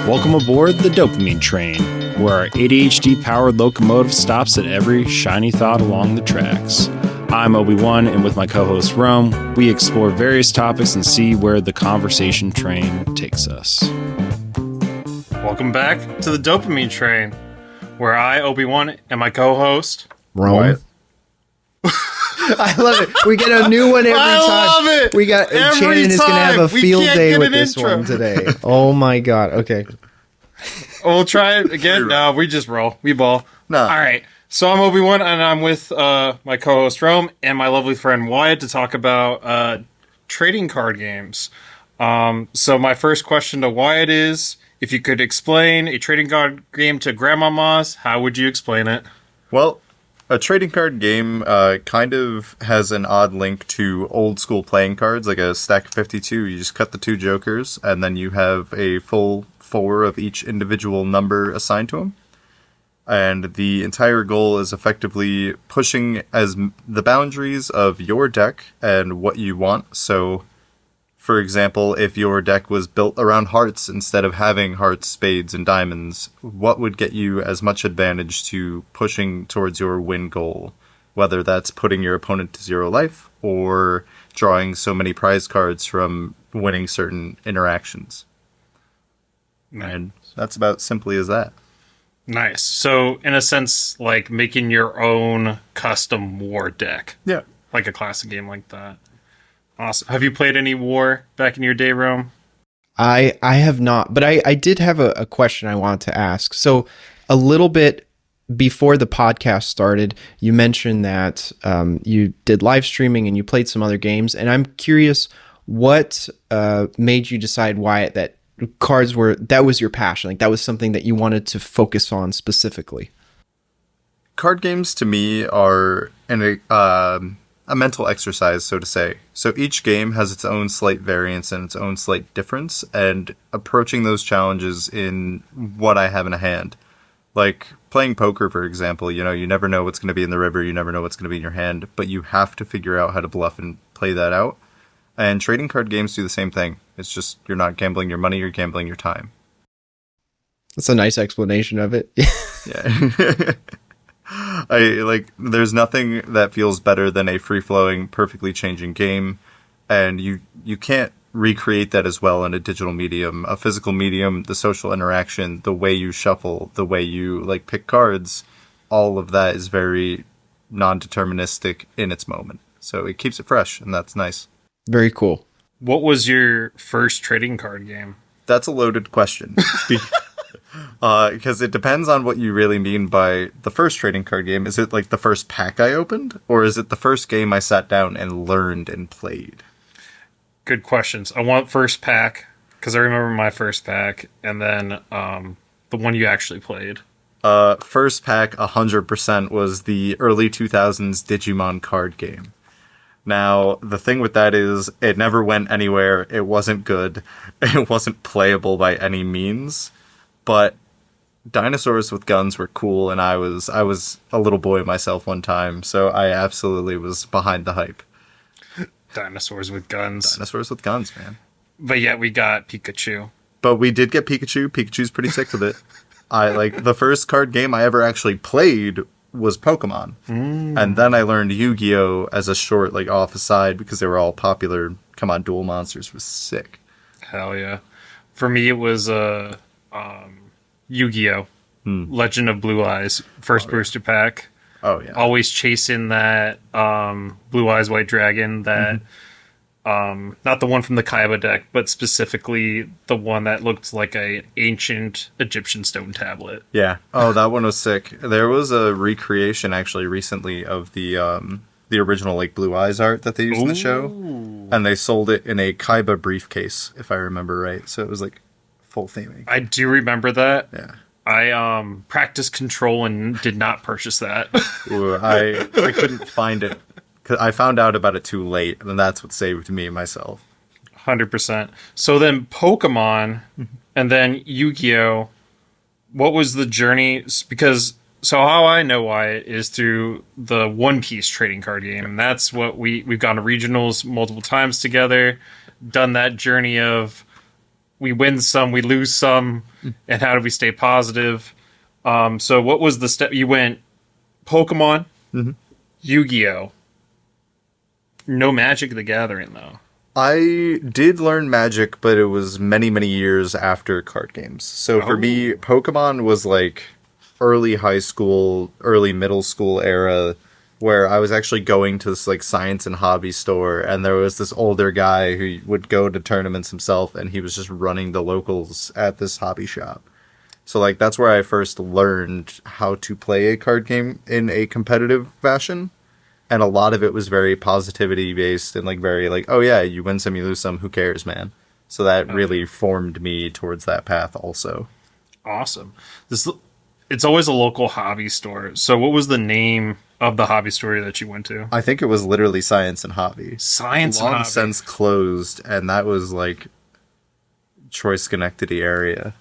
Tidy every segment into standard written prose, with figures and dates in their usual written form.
Welcome aboard the dopamine train, where our ADHD-powered locomotive stops at every shiny thought along the tracks. I'm Obi-Wan, and with my co-host Rome, we explore various topics and see where the conversation train takes us. Welcome back to the dopamine train, where I, Obi-Wan, and my co-host Rome. Wyatt. I love it. We get a new one every time. I love it. We got Every Shannon is going to have a time. We field can't day get with an this intro. one today. Oh my god. Okay. We'll try it again. No, we just roll. We ball. No. All right. So I'm Obi-Wan, and I'm with my co-host Rome and my lovely friend Wyatt to talk about trading card games. So my first question to Wyatt is, if you could explain a trading card game to grandmamas, how would you explain it? Well, a trading card game kind of has an odd link to old school playing cards, like a stack of 52. You just cut the two jokers, and then you have a full 4 of each individual number assigned to them. And the entire goal is effectively pushing as the boundaries of your deck and what you want. So, for example, if your deck was built around hearts instead of having hearts, spades, and diamonds, what would get you as much advantage to pushing towards your win goal? Whether that's putting your opponent to 0 life or drawing so many prize cards from winning certain interactions. And that's about simply as that. Nice. So, in a sense, like making your own custom war deck. Yeah. Like a classic game like that. Awesome. Have you played any war back in your day, Rome? I have not, but I did have a question I wanted to ask. So a little bit before the podcast started, you mentioned that you did live streaming and you played some other games. And I'm curious, what made you decide, Wyatt, that cards that was your passion? Like that was something that you wanted to focus on specifically? Card games to me are a mental exercise, so to say. So each game has its own slight variance and its own slight difference, and approaching those challenges in what I have in a hand. Like playing poker, for example, you never know what's going to be in the river, you never know what's going to be in your hand, but you have to figure out how to bluff and play that out. And trading card games do the same thing. It's just you're not gambling your money, you're gambling your time. That's a nice explanation of it. Yeah. There's nothing that feels better than a free-flowing, perfectly changing game, and you can't recreate that as well in a digital medium. A physical medium, the social interaction, the way you shuffle, the way you pick cards, all of that is very non-deterministic in its moment. So it keeps it fresh, and that's nice. Very cool. What was your first trading card game? That's a loaded question. Because it depends on what you really mean by the first trading card game. Is it like the first pack I opened? Or is it the first game I sat down and learned and played? Good questions. I want first pack, because I remember my first pack, and then the one you actually played. First pack, 100% was the early 2000s Digimon card game. Now, the thing with that is, it never went anywhere, it wasn't good, it wasn't playable by any means, but dinosaurs with guns were cool, and I was a little boy myself one time, so I absolutely was behind the hype. Dinosaurs with guns. Dinosaurs with guns, man. But yet we got Pikachu. But we did get Pikachu. Pikachu's pretty sick with it. The first card game I ever actually played was Pokémon. And then I learned Yu-Gi-Oh! As a short, off aside, because they were all popular. Come on, Duel Monsters was sick. Hell yeah. For me, it was Yu-Gi-Oh! Legend of Blue Eyes, first booster pack. Oh, yeah. Always chasing that Blue Eyes White Dragon, that not the one from the Kaiba deck, but specifically the one that looked like an ancient Egyptian stone tablet. Yeah. Oh, that one was sick. There was a recreation actually recently of the original Blue Eyes art that they used in the show, and they sold it in a Kaiba briefcase, if I remember right. So it was full theming. I do remember that. Yeah. I practiced Control and did not purchase that. Ooh, I couldn't find it. I found out about it too late, and that's what saved me myself. 100%. So then Pokemon, and then Yu-Gi-Oh! What was the journey? Because, so how I know Wyatt is through the One Piece trading card game, and that's what we've gone to regionals multiple times together, done that journey of we win some, we lose some, and how do we stay positive? So what was the step? You went Pokemon, Yu-Gi-Oh! No Magic the Gathering, though. I did learn Magic, but it was many, many years after card games. So for me, Pokemon was like early high school, early middle school era, where I was actually going to this like science and hobby store, and there was this older guy who would go to tournaments himself, and he was just running the locals at this hobby shop. So like that's where I first learned how to play a card game in a competitive fashion. And a lot of it was very positivity based and like very like, oh yeah, you win some, you lose some, who cares, man? So that really formed me towards that path also. Awesome. It's always a local hobby store. So what was the name of the hobby store that you went to? I think it was literally Science and Hobby. Science and Long Hobby. since closed, and that was like Troy Schenectady area.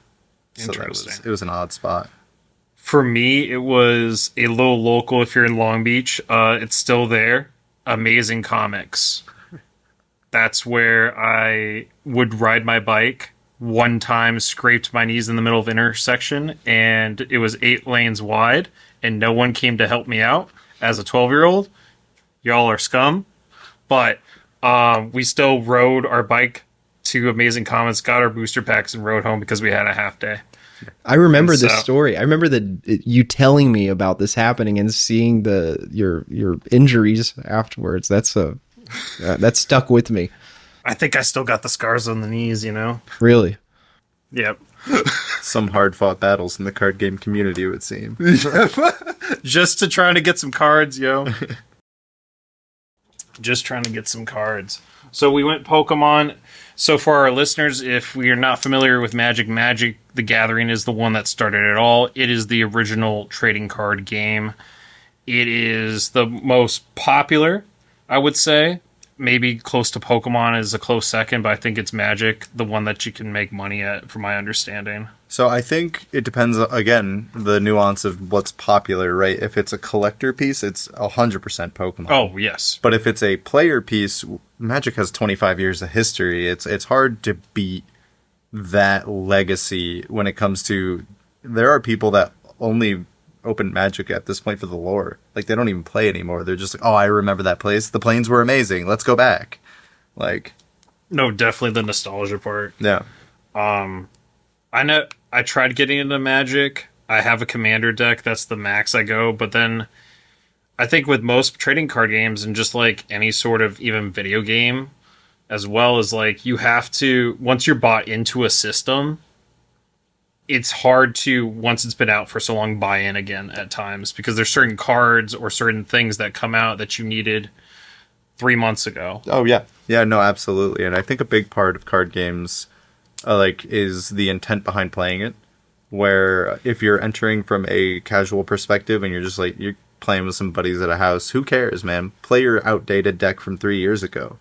So Interesting. it was an odd spot. For me, it was a little local if you're in Long Beach. It's still there. Amazing Comics. That's where I would ride my bike. One time scraped my knees in the middle of an intersection, and it was 8 lanes wide, and no one came to help me out as a 12-year-old. Y'all are scum. But we still rode our bike to Amazing Comics, got our booster packs, and rode home because we had a half day. I remember this story. I remember you telling me about this happening and seeing your injuries afterwards. That stuck with me. I think I still got the scars on the knees, you know? Really? Yep. Some hard-fought battles in the card game community, it would seem. Just to try to get some cards, yo. Just trying to get some cards. So we went Pokemon. So for our listeners, if we are not familiar with Magic the Gathering is the one that started it all. It is the original trading card game. It is the most popular, I would say. Maybe close to Pokemon is a close second, but I think it's Magic, the one that you can make money at, from my understanding. So I think it depends, again, the nuance of what's popular, right? If it's a collector piece, it's 100% Pokemon. Oh, yes. But if it's a player piece, Magic has 25 years of history. It's hard to beat that legacy when it comes to... There are people that only open Magic at this point for the lore. Like, they don't even play anymore. They're just like, oh, I remember that place. The planes were amazing. Let's go back. Like... No, definitely the nostalgia part. Yeah. I know I tried getting into Magic. I have a commander deck. That's the max I go. But then I think with most trading card games and just like any sort of even video game, as well as like you have to, once you're bought into a system, it's hard to, once it's been out for so long, buy in again at times because there's certain cards or certain things that come out that you needed 3 months ago. Oh, yeah. Yeah, no, absolutely. And I think a big part of card games is the intent behind playing it, where if you're entering from a casual perspective and you're just like, you're playing with some buddies at a house, who cares, man? Play your outdated deck from 3 years ago.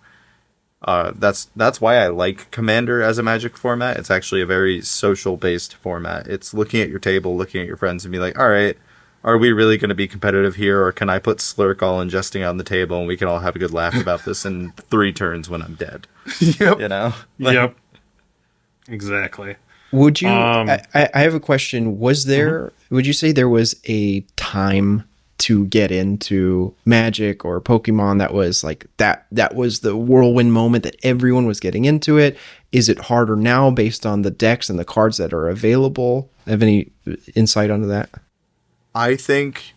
That's why I like Commander as a Magic format. It's actually a very social-based format. It's looking at your table, looking at your friends, and be like, all right, are we really going to be competitive here, or can I put Slurk all ingesting on the table and we can all have a good laugh about this in 3 turns when I'm dead? Yep. You know? Yep. Exactly. Would you? I have a question. Was there? Would you say there was a time to get into Magic or Pokemon that was like that? That was the whirlwind moment that everyone was getting into it. Is it harder now based on the decks and the cards that are available? Have any insight onto that? I think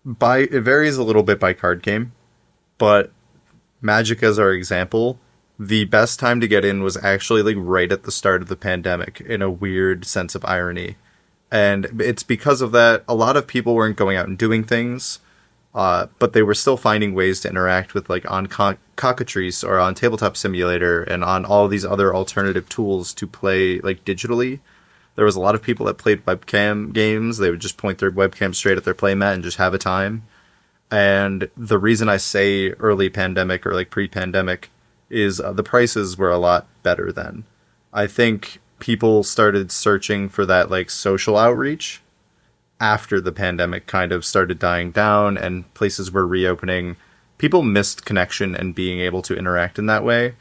it varies a little bit by card game, but Magic as our example. The best time to get in was actually like right at the start of the pandemic in a weird sense of irony. And it's because of that, a lot of people weren't going out and doing things, but they were still finding ways to interact with like on Cockatrice or on Tabletop Simulator and on all these other alternative tools to play like digitally. There was a lot of people that played webcam games. They would just point their webcam straight at their playmat and just have a time. And the reason I say early pandemic or like pre-pandemic is the prices were a lot better then. I think people started searching for that like social outreach after the pandemic kind of started dying down and places were reopening. People missed connection and being able to interact in that way.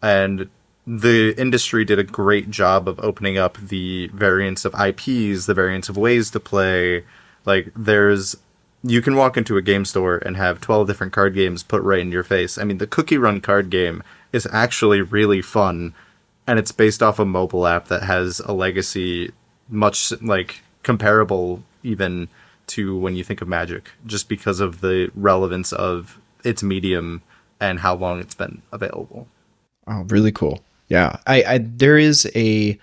And the industry did a great job of opening up the variants of IPs, the variants of ways to play. Like, you can walk into a game store and have 12 different card games put right in your face. I mean, the Cookie Run card game is actually really fun, and it's based off a mobile app that has a legacy much, like, comparable even to when you think of Magic, just because of the relevance of its medium and how long it's been available. Oh, really cool. Yeah. There is a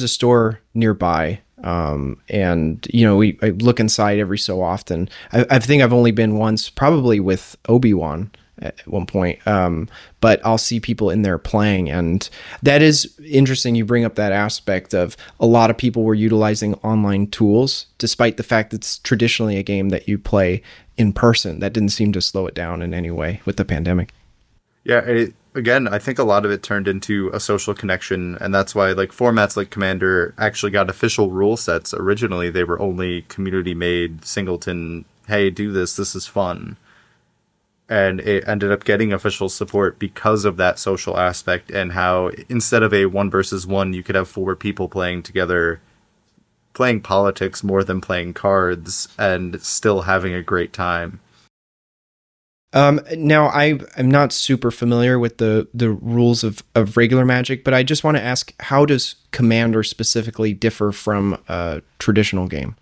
store nearby. And I look inside every so often. I think I've only been once, probably with Obi-Wan at one point. But I'll see people in there playing, and that is interesting. You bring up that aspect of a lot of people were utilizing online tools, despite the fact that it's traditionally a game that you play in person. That didn't seem to slow it down in any way with the pandemic. Yeah, again, I think a lot of it turned into a social connection, and that's why like formats like Commander actually got official rule sets. Originally, they were only community-made singleton, hey, do this is fun. And it ended up getting official support because of that social aspect, and how instead of a 1 versus 1, you could have 4 people playing together, playing politics more than playing cards, and still having a great time. Now, I'm not super familiar with the rules of regular Magic, but I just want to ask, how does Commander specifically differ from a traditional game?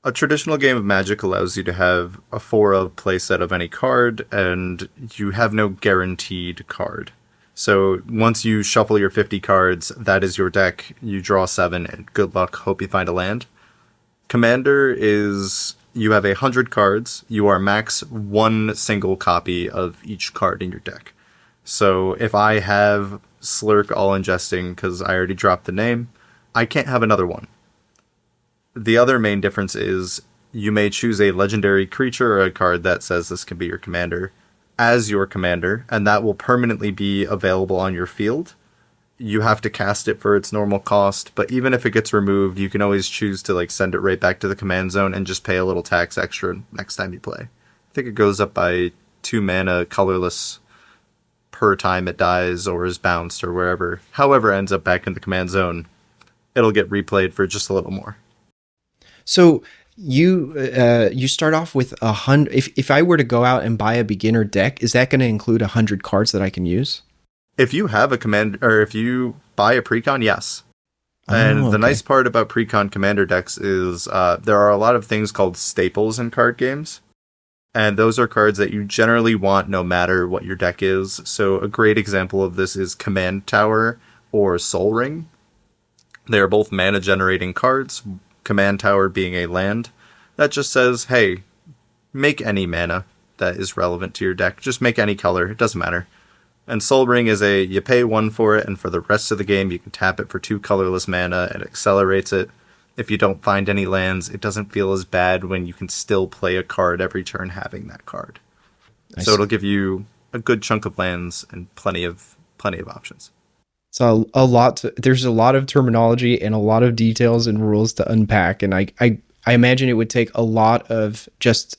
A traditional game of Magic allows you to have a 4-of playset of any card, and you have no guaranteed card. So once you shuffle your 50 cards, that is your deck. You draw 7, and good luck, hope you find a land. Commander is... you have 100 cards. You are max 1 single copy of each card in your deck. So if I have Slurk All Ingesting, because I already dropped the name, I can't have another one. The other main difference is you may choose a legendary creature or a card that says this can be your commander as your commander, and that will permanently be available on your field. You have to cast it for its normal cost, but even if it gets removed, you can always choose to like send it right back to the command zone and just pay a little tax extra next time you play. I think it goes up by 2 mana colorless per time it dies or is bounced or wherever. However it ends up back in the command zone, it'll get replayed for just a little more. So you start off with 100. If I were to go out and buy a beginner deck, is that going to include 100 cards that I can use? If you have a command, or if you buy a precon, yes. And the nice part about precon commander decks is there are a lot of things called staples in card games. And those are cards that you generally want no matter what your deck is. So a great example of this is Command Tower or Soul Ring. They are both mana generating cards, Command Tower being a land that just says, hey, make any mana that is relevant to your deck. Just make any color, it doesn't matter. And Soul Ring is you pay 1 for it, and for the rest of the game, you can tap it for 2 colorless mana, and it accelerates it. If you don't find any lands, it doesn't feel as bad when you can still play a card every turn having that card. So it'll give you a good chunk of lands and plenty of options. So there's a lot of terminology and a lot of details and rules to unpack, and I imagine it would take a lot of just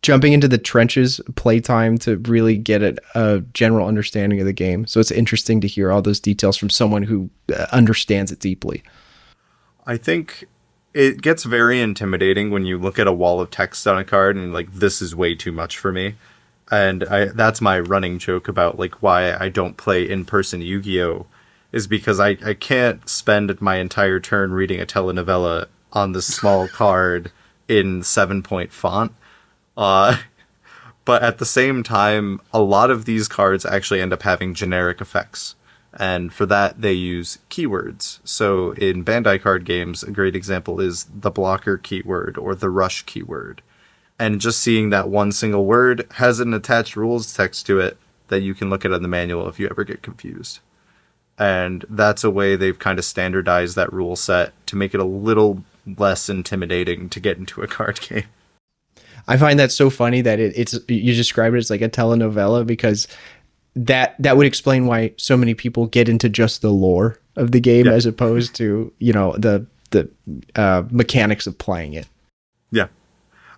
jumping into the trenches playtime to really get a general understanding of the game. So it's interesting to hear all those details from someone who understands it deeply. I think it gets very intimidating when you look at a wall of text on a card and like, this is way too much for me. And that's my running joke about like why I don't play in-person Yu-Gi-Oh! Is because I can't spend my entire turn reading a telenovela on this small card in 7-point font. But at the same time, a lot of these cards actually end up having generic effects. And for that, they use keywords. So in Bandai card games, a great example is the blocker keyword or the rush keyword. And just seeing that one single word has an attached rules text to it that you can look at in the manual if you ever get confused. And that's a way they've kind of standardized that rule set to make it a little less intimidating to get into a card game. I find that so funny that it's you describe it as like a telenovela, because that would explain why so many people get into just the lore of the game as opposed to, the mechanics of playing it. Yeah.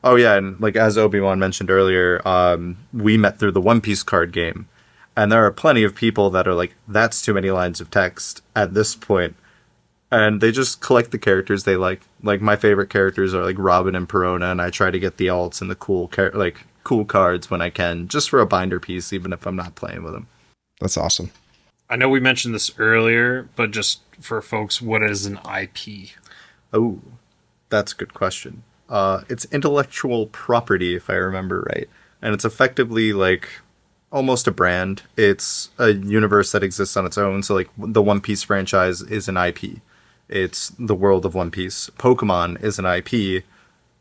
Oh yeah, and like as Obi-Wan mentioned earlier, we met through the One Piece card game, And there are plenty of people that are like, that's too many lines of text at this point. And they just collect the characters they like. Like, my favorite characters are like Robin and Perona, and I try to get the alts and the cool cards when I can, just for a binder piece, even if I'm not playing with them. That's awesome. I know we mentioned this earlier, but just for folks, what is an IP? Oh, that's a good question. It's intellectual property, if I remember right. And it's effectively like almost a brand. It's a universe that exists on its own. So like the One Piece franchise is an IP. It's the world of One Piece. Pokemon is an IP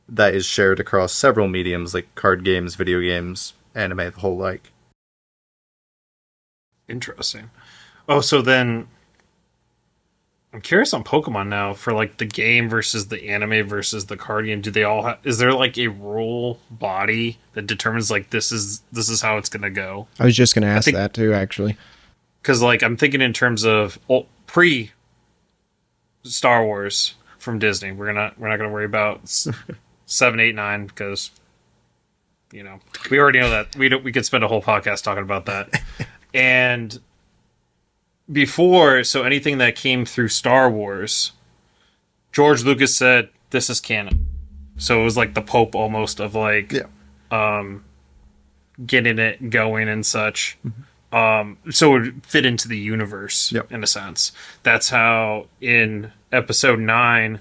that is shared across several mediums like card games, video games, anime, the whole like. Interesting. Oh, so then I'm curious on Pokemon now for like the game versus the anime versus the card game. Do they all have, is there like a rule body that determines like this is how it's going to go? I was just going to ask that too, actually. Cuz like I'm thinking in terms of pre Star Wars from Disney. We're not going to worry about 7, 8, 9 because we already know that. We could spend a whole podcast talking about that. And before, so anything that came through Star Wars, George Lucas said, this is canon. So it was like the Pope almost of like, getting it going and such. So it would fit into the universe in a sense. That's how in episode 9,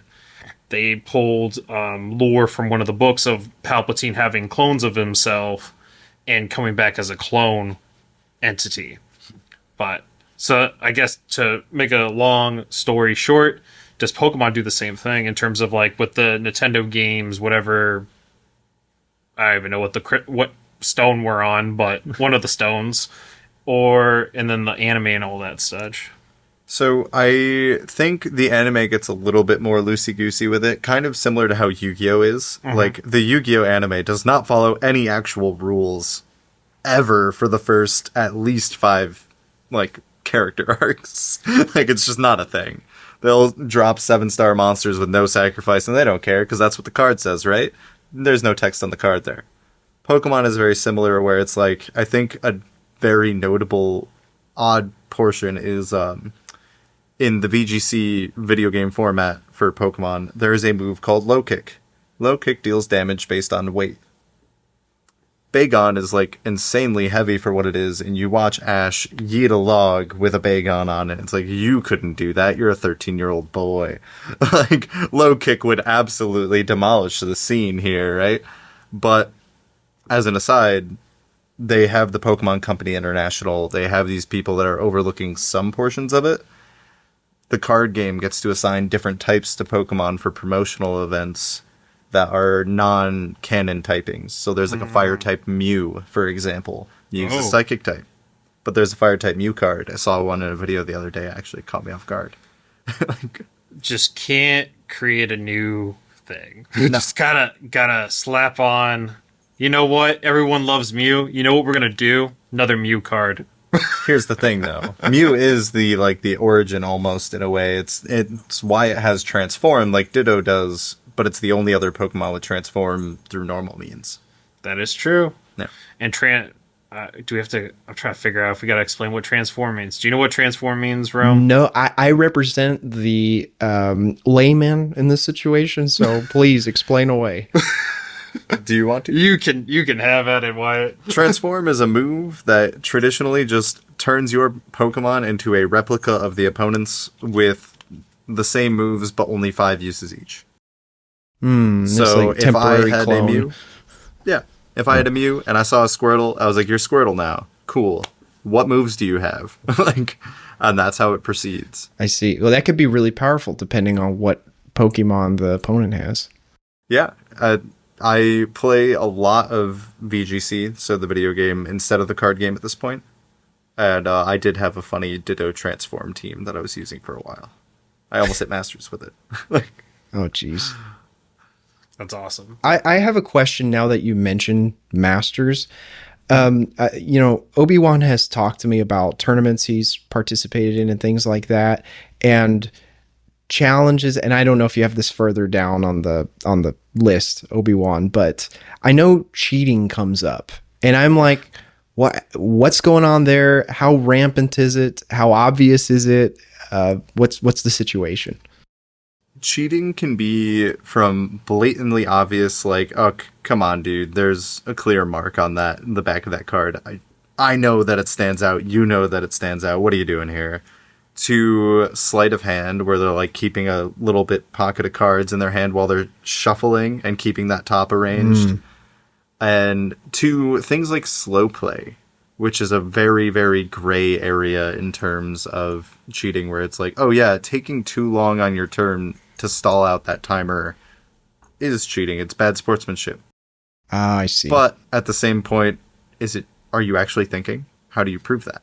they pulled lore from one of the books of Palpatine having clones of himself and coming back as a clone entity. But so I guess to make a long story short, does Pokemon do the same thing in terms of like with the Nintendo games, whatever? I don't even know what stone we're on, but one of the stones, and then the anime and all that such. So I think the anime gets a little bit more loosey-goosey with it, kind of similar to how Yu-Gi-Oh! Is. Mm-hmm. Like, the Yu-Gi-Oh! Anime does not follow any actual rules ever for the first at least 5, like, character arcs. Like, it's just not a thing. They'll drop 7-star monsters with no sacrifice, and they don't care, because that's what the card says, right? There's no text on the card there. Pokemon is very similar, where it's like, I think a very notable odd portion is, in the VGC video game format for Pokemon, there is a move called Low Kick. Low Kick deals damage based on weight. Bagon is like insanely heavy for what it is, and you watch Ash yeet a log with a Bagon on it. It's like, you couldn't do that. You're a 13-year-old boy. Like, Low Kick would absolutely demolish the scene here, right? But as an aside, they have the Pokemon Company International. They have these people that are overlooking some portions of it. The card game gets to assign different types to Pokemon for promotional events that are non-canon typings. So there's like a fire-type Mew, for example. Mew's a psychic type. But there's a fire-type Mew card. I saw one in a video the other day. Actually, it caught me off guard. Just can't create a new thing. You just gotta slap on, you know what? Everyone loves Mew. You know what we're gonna do? Another Mew card. Here's the thing, though. Mew is the origin almost in a way. It's why it has transformed like Ditto does, but it's the only other Pokemon with transform through normal means. That is true. Yeah. And do we have to? I'm trying to figure out if we got to explain what transform means. Do you know what transform means, Rome? No, I represent the layman in this situation, so please explain away. Do you want to? You can have at it, Wyatt. Transform is a move that traditionally just turns your Pokemon into a replica of the opponent's with the same moves, but only 5 uses each. So like if I had a Mew, if I had a Mew and I saw a Squirtle, I was like, "You're Squirtle now. Cool. What moves do you have?" And that's how it proceeds. I see. Well, that could be really powerful depending on what Pokemon the opponent has. Yeah. I play a lot of VGC, so the video game, instead of the card game at this point. And I did have a funny Ditto transform team that I was using for a while. I almost hit Masters with it. Oh, jeez. That's awesome. I have a question now that you mentioned Masters. Obi-Wan has talked to me about tournaments he's participated in and things like that, and challenges. And I don't know if you have this further down on the list, Obi-Wan, but I know cheating comes up, and I'm like, What's going on there? How rampant is it? How obvious is it? What's the situation? Cheating can be from blatantly obvious, like, oh, come on, dude, there's a clear mark on that in the back of that card. I know that it stands out. You know that it stands out. What are you doing here? To sleight of hand, where they're like keeping a little bit pocket of cards in their hand while they're shuffling and keeping that top arranged. And to things like slow play, which is a very, very gray area in terms of cheating, where it's like, oh yeah, taking too long on your turn to stall out that timer is cheating. It's bad sportsmanship. Ah, I see. But at the same point, are you actually thinking? How do you prove that?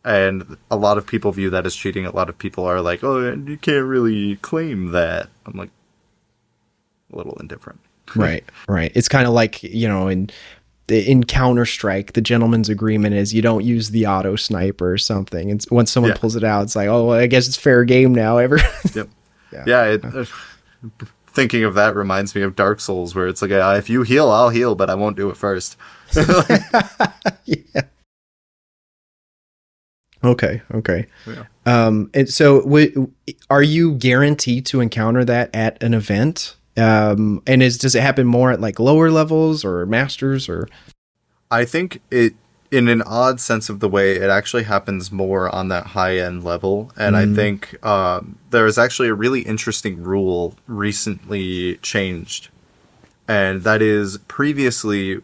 And a lot of people view that as cheating. A lot of people are like, oh, you can't really claim that. I'm like, a little indifferent. Right. It's kind of like, in Counter-Strike, the gentleman's agreement is you don't use the auto sniper or something. And once someone pulls it out, it's like, oh, well, I guess it's fair game now. Yep. Thinking of that reminds me of Dark Souls, where it's like, if you heal, I'll heal, but I won't do it first. Yeah. Okay. Yeah. And so are you guaranteed to encounter that at an event? And does it happen more at like lower levels or masters or? I think it, in an odd sense of the way, it actually happens more on that high end level. And I think there is actually a really interesting rule recently changed. And that is, previously,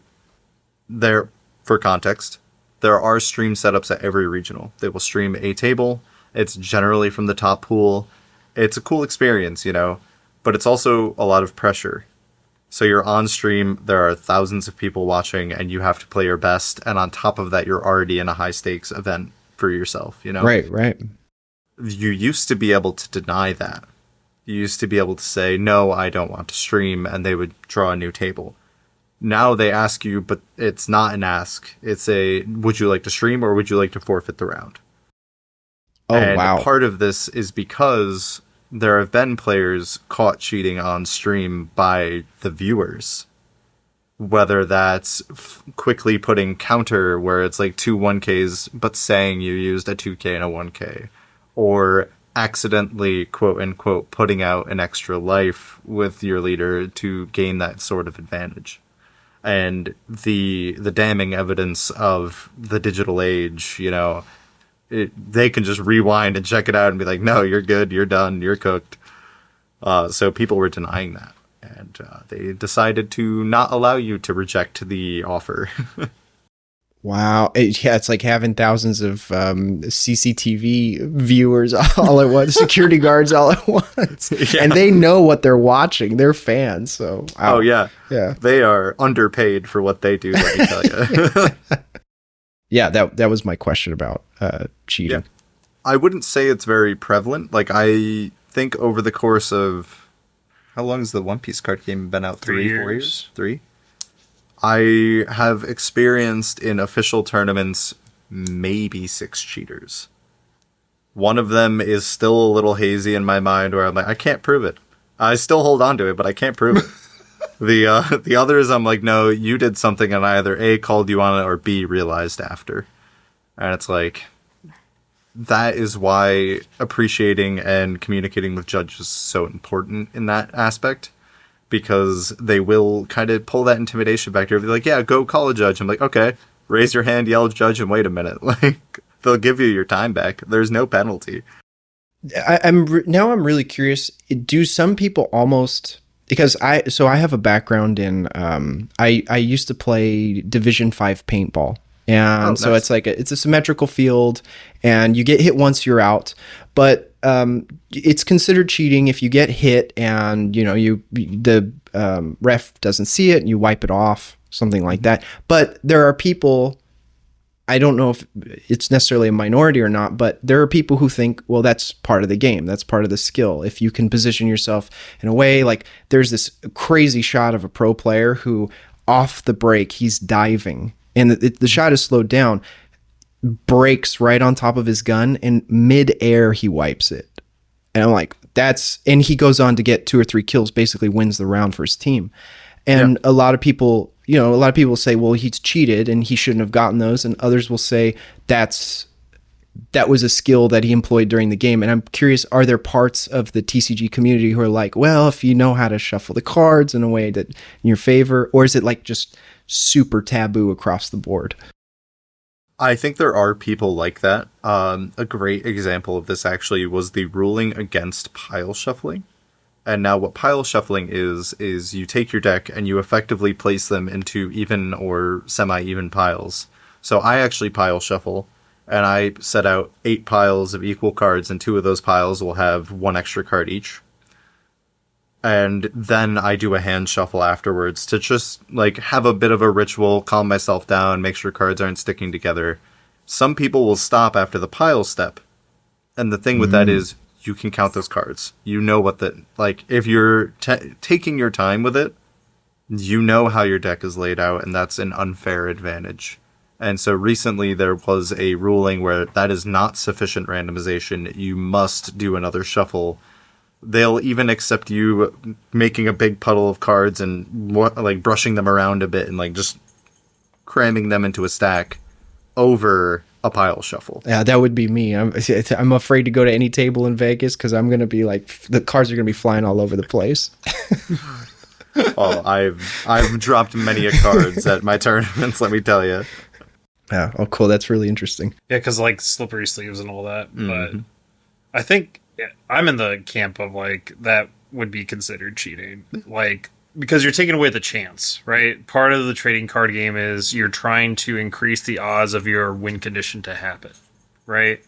for context, there are stream setups at every regional. They will stream a table. It's generally from the top pool. It's a cool experience, but it's also a lot of pressure. So you're on stream, there are thousands of people watching, and you have to play your best. And on top of that, you're already in a high stakes event for yourself, Right. You used to be able to deny that. You used to be able to say, no, I don't want to stream, and they would draw a new table. Now they ask you, but it's not an ask. It's a, would you like to stream or would you like to forfeit the round? Oh, and wow. Part of this is because there have been players caught cheating on stream by the viewers. Whether that's quickly putting counter where it's like 2 1Ks, but saying you used a 2K and a 1K. Or accidentally, quote unquote, putting out an extra life with your leader to gain that sort of advantage. And the damning evidence of the digital age, they can just rewind and check it out and be like, no, you're good, you're done, you're cooked. So people were denying that. And they decided to not allow you to reject the offer. Wow. It's like having thousands of CCTV viewers all at once, security guards all at once. Yeah. And they know what they're watching. They're fans. So wow. Oh, yeah. Yeah. They are underpaid for what they do, let me tell you. Yeah, that was my question about cheating. Yeah. I wouldn't say it's very prevalent. Like, I think over the course of... How long has the One Piece card game been out? 3, 4 years? 3? I have experienced in official tournaments maybe 6 cheaters. One of them is still a little hazy in my mind where I'm like, I can't prove it. I still hold on to it, but I can't prove it. The others, I'm like, no, you did something and I either A, called you on it, or B, realized after. And it's like, that is why appreciating and communicating with judges is so important in that aspect. Because they will kind of pull that intimidation factor. They're like, yeah, go call a judge. I'm like, okay, raise your hand, yell judge, and wait a minute. Like, they'll give you your time back. There's no penalty. I'm really curious. Do some people almost... Because I have a background in I used to play Division 5 paintball, and so nice. It's a symmetrical field, and you get hit once, you're out. But it's considered cheating if you get hit and the ref doesn't see it and you wipe it off, something like that. But there are people. I don't know if it's necessarily a minority or not, but there are people who think, well, that's part of the game. That's part of the skill. If you can position yourself in a way, like there's this crazy shot of a pro player who off the break, he's diving and the shot is slowed down, breaks right on top of his gun, and mid-air he wipes it. And I'm like, and he goes on to get 2 or 3 kills, basically wins the round for his team. And a lot of people you know, a lot of people say, well, he's cheated and he shouldn't have gotten those, and others will say that was a skill that he employed during the game. And I'm curious, are there parts of the TCG community who are like, well, if you know how to shuffle the cards in a way that in your favor, or is it like just super taboo across the board? I think there are people like that. A great example of this actually was the ruling against pile shuffling. And now what pile shuffling is you take your deck and you effectively place them into even or semi-even piles. So I actually pile shuffle, and I set out 8 piles of equal cards, and 2 of those piles will have 1 extra card each. And then I do a hand shuffle afterwards to just like have a bit of a ritual, calm myself down, make sure cards aren't sticking together. Some people will stop after the pile step. And the thing with that is you can count those cards. You know what like if you're taking your time with it, you know how your deck is laid out, and that's an unfair advantage. And so recently there was a ruling where that is not sufficient randomization. You must do another shuffle. They'll even accept you making a big puddle of cards and like brushing them around a bit and like just cramming them into a stack over a pile shuffle. Yeah, that would be me. I'm afraid to go to any table in Vegas because I'm going to be like, the cards are going to be flying all over the place. Oh, I've dropped many a cards at my tournaments, let me tell you. Yeah. Oh, cool. That's really interesting. Yeah, because like slippery sleeves and all that. But I think I'm in the camp of like that would be considered cheating. Like, because you're taking away the chance, right? Part of the trading card game is you're trying to increase the odds of your win condition to happen, right?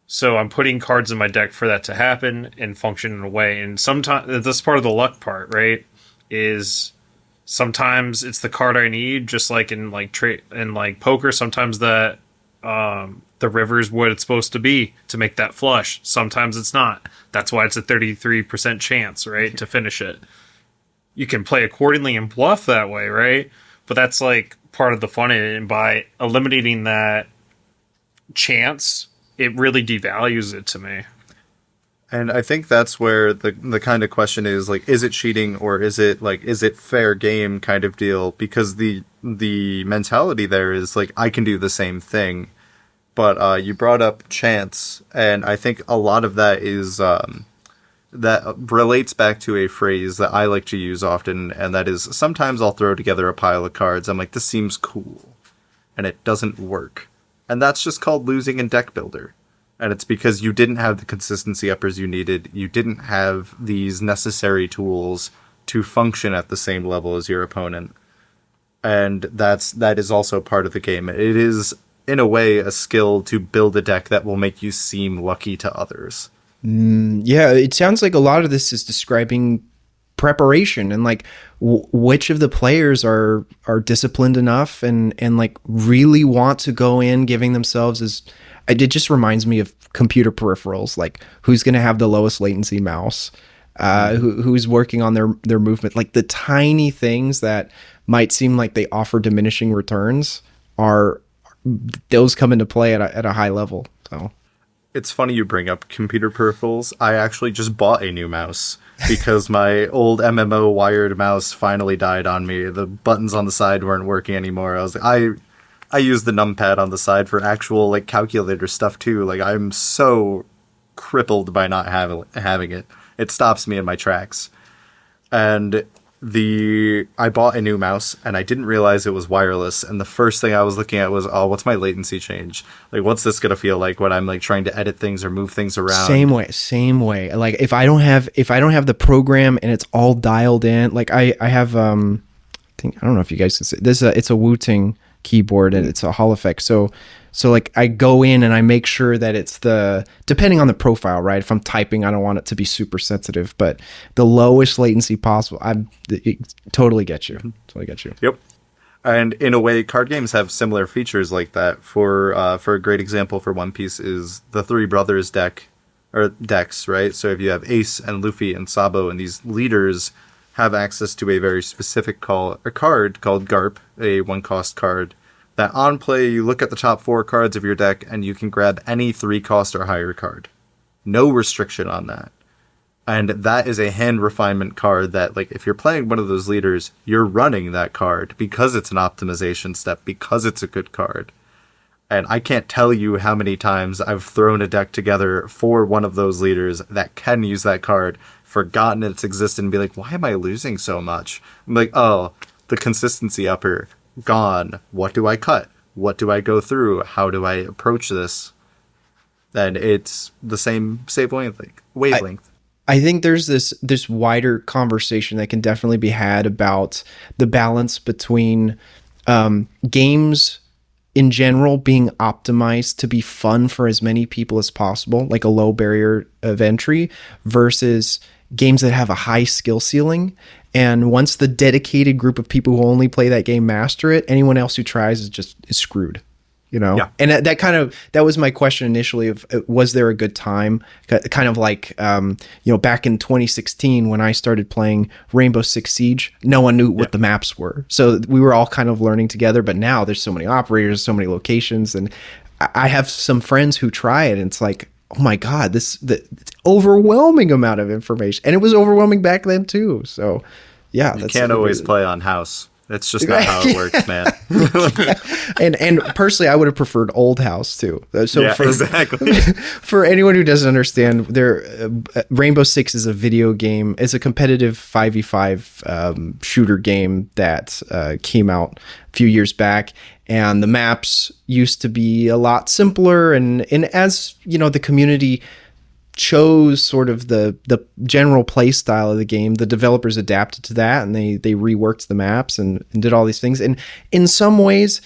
So I'm putting cards in my deck for that to happen and function in a way. And sometimes that's part of the luck part, right? Is sometimes it's the card I need, just like in like poker. Sometimes that the river is what it's supposed to be to make that flush. Sometimes it's not. That's why it's a 33% chance, right, to finish it. You can play accordingly and bluff that way, right? But that's like part of the fun in it. And by eliminating that chance, it really devalues it to me. And I think that's where the kind of question is like, is it cheating or is it fair game kind of deal? Because the mentality there is like, I can do the same thing. But you brought up chance, and I think a lot of that is that relates back to a phrase that I like to use often, and that is sometimes I'll throw together a pile of cards. I'm like, this seems cool, and it doesn't work. And that's just called losing in deck builder. And it's because you didn't have the consistency uppers you needed. You didn't have these necessary tools to function at the same level as your opponent. And that is also part of the game. It is, in a way, a skill to build a deck that will make you seem lucky to others. Yeah, it sounds like a lot of this is describing preparation and like which of the players are disciplined enough and like really want to go in giving themselves as it just reminds me of computer peripherals, like who's going to have the lowest latency mouse, who's working on their movement, like the tiny things that might seem like they offer diminishing returns are those come into play at a high level. So it's funny you bring up computer peripherals. I actually just bought a new mouse because my old MMO wired mouse finally died on me. The buttons on the side weren't working anymore. I was like, I use the numpad on the side for actual like calculator stuff too. Like I'm so crippled by not having it. It stops me in my tracks. And I bought a new mouse and I didn't realize it was wireless. And the first thing I was looking at was, oh, what's my latency change? Like, what's this going to feel like when I'm like trying to edit things or move things around? Same way. Like if I don't have the program and it's all dialed in, like I have, I don't know if you guys can see this. It's a Wu-Ting keyboard and it's a Hall effect. So like I go in and I make sure that it's depending on the profile, right? If I'm typing, I don't want it to be super sensitive, but the lowest latency possible. Totally get you. Totally get you. Yep. And in a way, card games have similar features like that. For a great example for One Piece is the Three Brothers deck, or decks, right? So if you have Ace and Luffy and Sabo, and these leaders have access to a very specific card called Garp, a 1-cost card, that on play, you look at the top 4 cards of your deck, and you can grab any 3-cost or higher card. No restriction on that. And that is a hand refinement card that, like, if you're playing one of those leaders, you're running that card because it's an optimization step, because it's a good card. And I can't tell you how many times I've thrown a deck together for one of those leaders that can use that card, forgotten its existence, and be like, why am I losing so much? I'm like, oh, the consistency upper, gone. What do I cut? What do I go through? How do I approach this? And it's the same wavelength. I think there's this wider conversation that can definitely be had about the balance between games in general being optimized to be fun for as many people as possible, like a low barrier of entry, versus games that have a high skill ceiling. And once the dedicated group of people who only play that game master it, anyone else who tries is screwed. Yeah. And that was my question initially of, was there a good time? Kind of like, back in 2016 when I started playing Rainbow Six Siege, no one knew what the maps were. So we were all kind of learning together, but now there's so many operators, so many locations. And I have some friends who try it and it's like, oh my God, it's overwhelming amount of information. And it was overwhelming back then too. So yeah. You can't always play on house. It's just not how it works, man. and personally, I would have preferred Old House too. So exactly. For anyone who doesn't understand, Rainbow Six is a video game. It's a competitive 5v5 shooter game that came out a few years back. And the maps used to be a lot simpler. And as the community chose sort of the general play style of the game, the developers adapted to that and they reworked the maps and did all these things. And in some ways,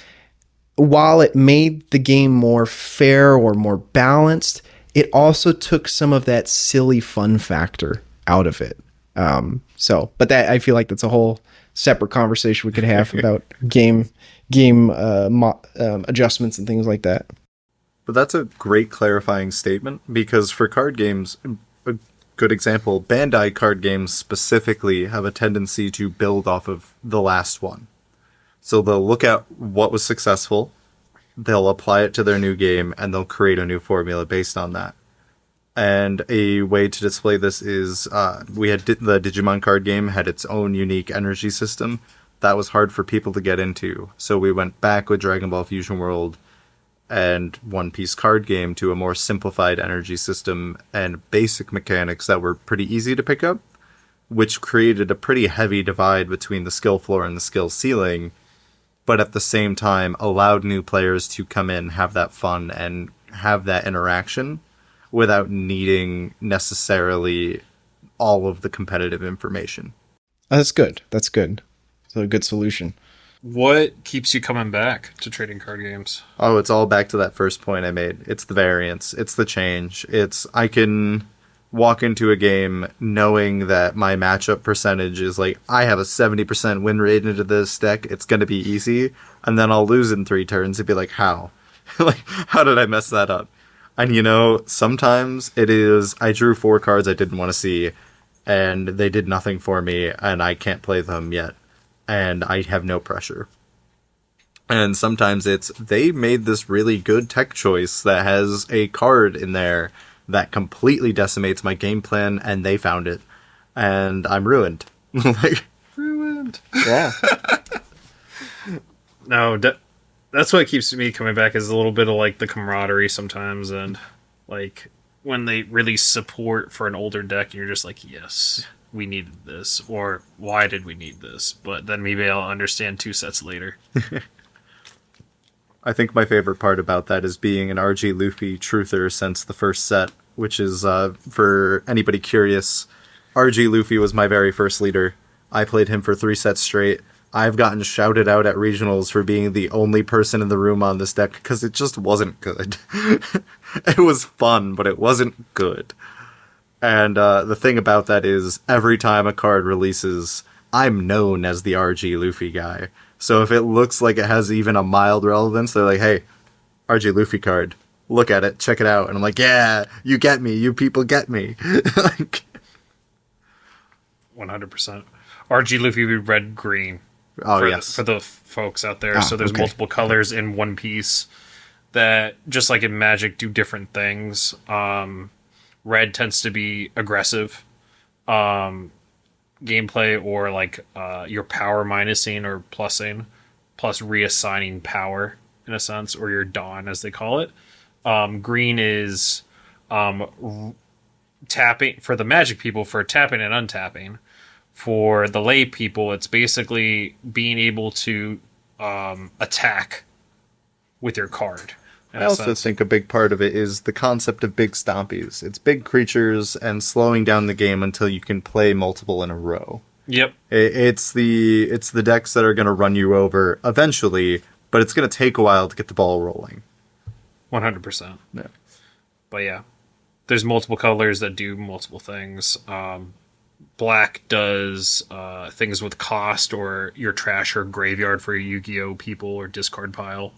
while it made the game more fair or more balanced, it also took some of that silly fun factor out of it. But that, I feel like that's a whole separate conversation we could have about game adjustments and things like that. But that's a great clarifying statement, because for card games, a good example, Bandai card games specifically have a tendency to build off of the last one. So they'll look at what was successful, they'll apply it to their new game, and they'll create a new formula based on that. And a way to display this is we had the Digimon card game had its own unique energy system. That was hard for people to get into. So we went back with Dragon Ball Fusion World and One Piece card game to a more simplified energy system and basic mechanics that were pretty easy to pick up, which created a pretty heavy divide between the skill floor and the skill ceiling, but at the same time allowed new players to come in, have that fun, and have that interaction without needing necessarily all of the competitive information. That's good. So a good solution. What keeps you coming back to trading card games? Oh, it's all back to that first point I made. It's the variance. It's the change. I can walk into a game knowing that my matchup percentage is like, I have a 70% win rate into this deck. It's going to be easy. And then I'll lose in 3 turns and be like, how? Like, how did I mess that up? And sometimes it is, I drew 4 cards I didn't want to see and they did nothing for me and I can't play them yet. And I have no pressure. And sometimes it's, they made this really good tech choice that has a card in there that completely decimates my game plan, and they found it. And I'm ruined. Ruined. Yeah. No, that's what keeps me coming back, is a little bit of like the camaraderie sometimes, and like when they release support for an older deck and you're just like, yes, we needed this, or why did we need this? But then maybe I'll understand 2 sets later. I think my favorite part about that is being an RG Luffy truther since the first set, which is, for anybody curious, RG Luffy was my very first leader. I played him for 3 sets straight. I've gotten shouted out at regionals for being the only person in the room on this deck because it just wasn't good. It was fun, but it wasn't good. And the thing about that is, every time a card releases, I'm known as the RG Luffy guy. So if it looks like it has even a mild relevance, they're like, hey, RG Luffy card, look at it, check it out. And I'm like, yeah, you get me, you people get me. 100%. RG Luffy would be red-green. Oh, yes. For the folks out there. So there's multiple colors in one piece that, just like in Magic, do different things. Red tends to be aggressive. gameplay, or like your power minusing or plussing, plus reassigning power in a sense, or your dawn as they call it. Green is tapping for the magic people, for tapping and untapping. For the lay people, it's basically being able to attack with your card. I also think a big part of it is the concept of big stompies. It's big creatures and slowing down the game until you can play multiple in a row. Yep. It's the decks that are going to run you over eventually, but it's going to take a while to get the ball rolling. 100%. Yeah. But yeah, there's multiple colors that do multiple things. Black does things with cost, or your trash or graveyard for your Yu-Gi-Oh people, or discard pile.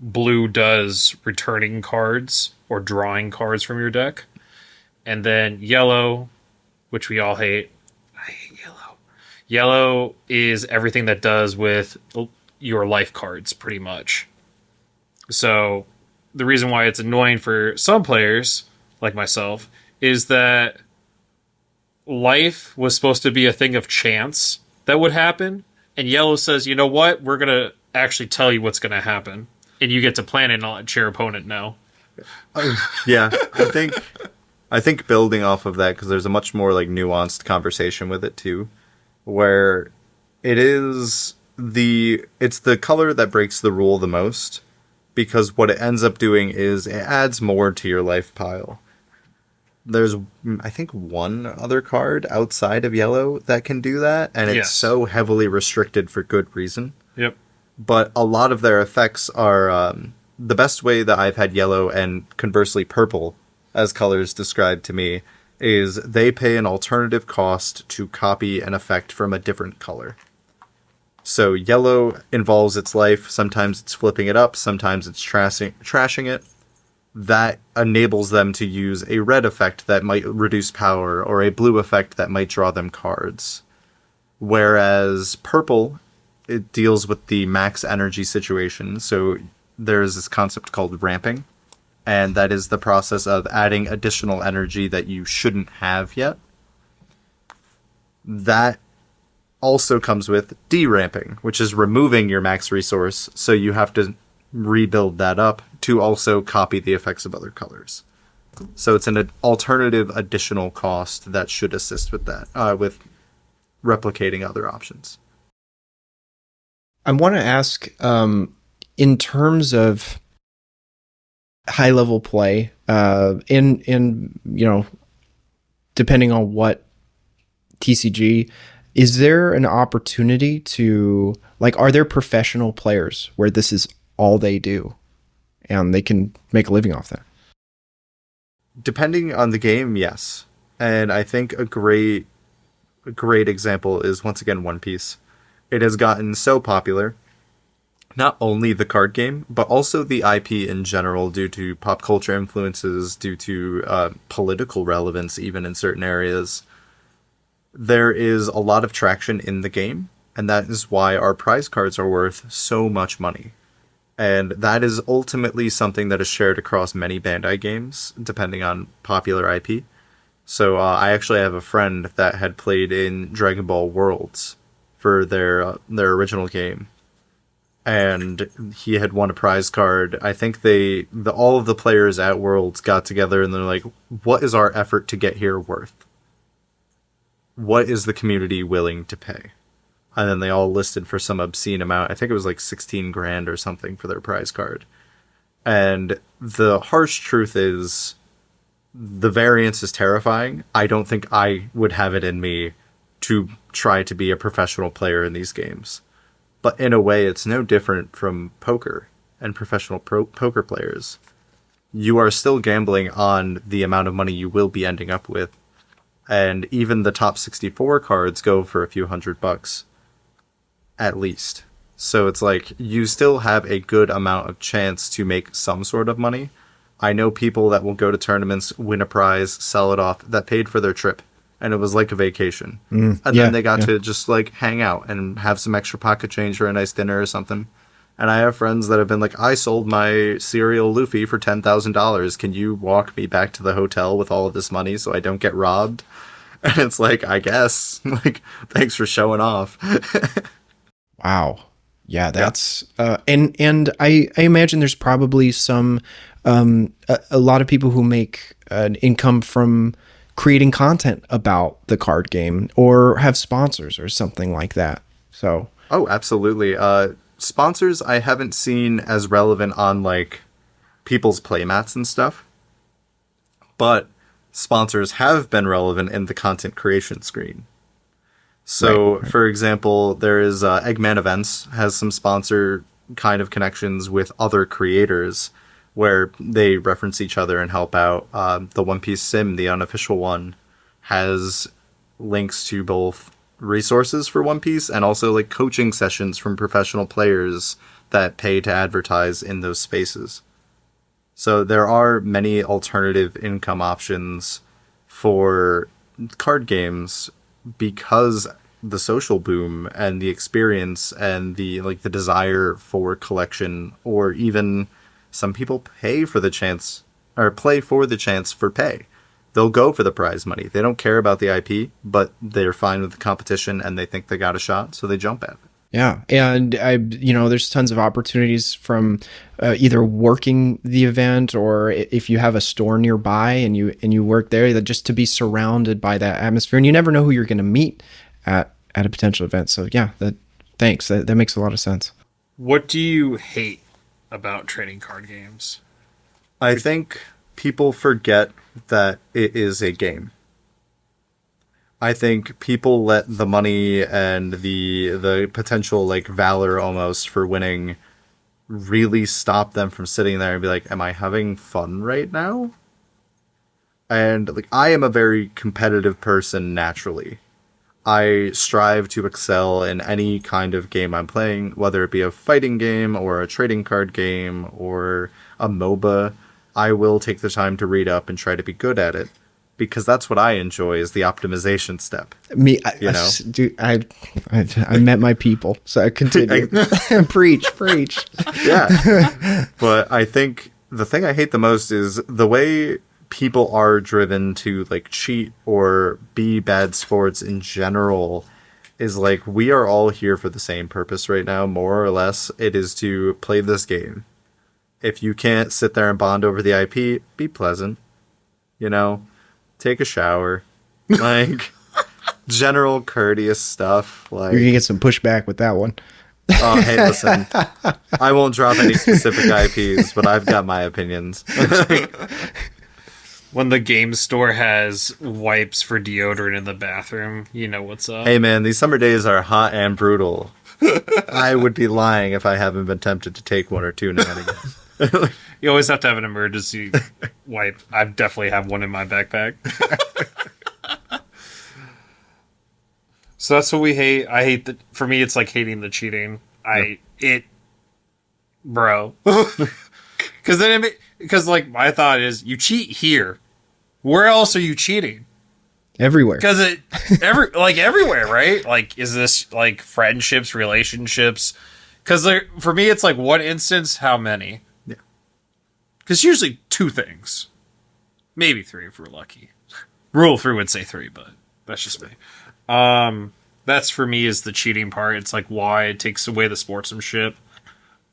Blue does returning cards or drawing cards from your deck. And then yellow, which we all hate. I hate yellow. Yellow is everything that does with your life cards, pretty much. So the reason why it's annoying for some players, like myself, is that life was supposed to be a thing of chance that would happen. And yellow says, you know what? We're going to actually tell you what's going to happen. And you get to plan it and not let your opponent know. Yeah, I think building off of that, because there's a much more like nuanced conversation with it too, where it's the color that breaks the rule the most, because what it ends up doing is it adds more to your life pile. There's, I think, one other card outside of yellow that can do that, and it's so heavily restricted for good reason. Yep. But a lot of their effects are the best way that I've had yellow and conversely purple as colors described to me is they pay an alternative cost to copy an effect from a different color. So yellow involves its life. Sometimes it's flipping it up. Sometimes it's trashing it. That enables them to use a red effect that might reduce power, or a blue effect that might draw them cards. Whereas purple, it deals with the max energy situation. So there's this concept called ramping, and that is the process of adding additional energy that you shouldn't have yet. That also comes with deramping, which is removing your max resource, so you have to rebuild that up to also copy the effects of other colors. So it's an alternative additional cost that should assist with that, with replicating other options. I want to ask, in terms of high level play, in depending on what TCG, is there an opportunity to, like, are there professional players where this is all they do and they can make a living off that? Depending on the game, yes. And I think a great example is, once again, One Piece. It has gotten so popular, not only the card game, but also the IP in general, due to pop culture influences, due to political relevance, even in certain areas. There is a lot of traction in the game, and that is why our prize cards are worth so much money. And that is ultimately something that is shared across many Bandai games, depending on popular IP. So I actually have a friend that had played in Dragon Ball Worlds for their original game, and he had won a prize card. I think all of the players at Worlds got together and they're like, what is our effort to get here worth? What is the community willing to pay? And then they all listed for some obscene amount. I think it was like 16 grand or something for their prize card. And the harsh truth is, the variance is terrifying. I don't think I would have it in me to try to be a professional player in these games. But in a way, it's no different from poker and professional poker players. You are still gambling on the amount of money you will be ending up with. And even the top 64 cards go for a few $100 at least. So it's like, you still have a good amount of chance to make some sort of money. I know people that will go to tournaments, win a prize, sell it off, that paid for their trip, and it was like a vacation. And then they got to just like hang out and have some extra pocket change for a nice dinner or something. And I have friends that have been like, I sold my cereal Luffy for $10,000. Can you walk me back to the hotel with all of this money so I don't get robbed? And it's like, I guess. Like, thanks for showing off. Wow. Yeah, that's and I imagine there's probably some a lot of people who make an income from creating content about the card game or have sponsors or something like that. So Oh, absolutely. Sponsors I haven't seen as relevant on like people's playmats and stuff, but sponsors have been relevant in the content creation screen. So, right. for example, there is Eggman Events has some sponsor kind of connections with other creators where they reference each other and help out. The One Piece Sim, the unofficial one, has links to both resources for One Piece and also like coaching sessions from professional players that pay to advertise in those spaces. So there are many alternative income options for card games because the social boom and the experience and the like the desire for collection, or even some people pay for the chance or play for the chance for pay. They'll go for the prize money. They don't care about the IP, but they're fine with the competition and they think they got a shot, so they jump at it. yeah, and there's tons of opportunities from either working the event or if you have a store nearby and you work there, that just to be surrounded by that atmosphere, and you never know who you're going to meet at a potential event. So yeah, thanks. That makes a lot of sense. What do you hate about trading card games? I think people forget that it is a game. I think people let the money and the potential like valor almost for winning really stop them from sitting there and be like, am I having fun right now? And like, I am a very competitive person naturally. I strive to excel in any kind of game I'm playing, whether it be a fighting game or a trading card game or a MOBA. I will take the time to read up and try to be good at it, because that's what I enjoy, is the optimization step. I met my people, so I continue. Preach. Yeah. But I think the thing I hate the most is the way people are driven to like cheat or be bad sports in general. Is like, we are all here for the same purpose right now, more or less. It is to play this game. If you can't sit there and bond over the IP, be pleasant. Take a shower. Like, general courteous stuff. Like, You're gonna get some pushback with that one. Oh, hey, listen. I won't drop any specific IPs, but I've got my opinions. When the game store has wipes for deodorant in the bathroom, you know what's up. Hey, man, these summer days are hot and brutal. I would be lying if I haven't been tempted to take one or two now and again. You always have to have an emergency wipe. I definitely have one in my backpack. So that's what we hate. I hate that. For me, it's like hating the cheating. Bro. Because like my thought is, you cheat here. Where else are you cheating? Everywhere. Because everywhere, right? Like, is this like friendships, relationships? Because for me, it's like one instance, how many? Yeah. Because usually 2 things, maybe 3 if we're lucky. Rule of 3 would say 3, but that's just me. That's for me is the cheating part. It's like why it takes away the sportsmanship.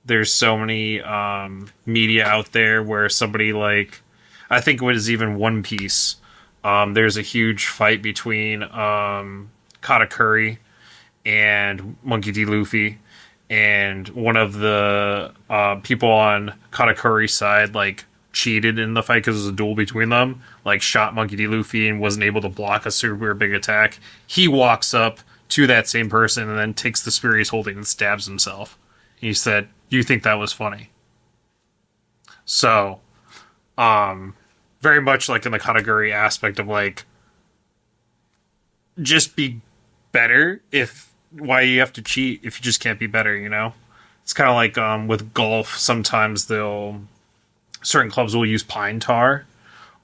There's so many media out there where somebody like, I think it was even One Piece. There's a huge fight between Katakuri and Monkey D. Luffy, and one of the people on Katakuri's side like cheated in the fight because it was a duel between them. Like shot Monkey D. Luffy and wasn't able to block a super big attack. He walks up to that same person and then takes the spear he's holding and stabs himself. He said, "Do you think that was funny?" So, very much like in the Katakuri aspect of like, just be better. Why you have to cheat if you just can't be better, It's kind of like with golf. Sometimes certain clubs will use pine tar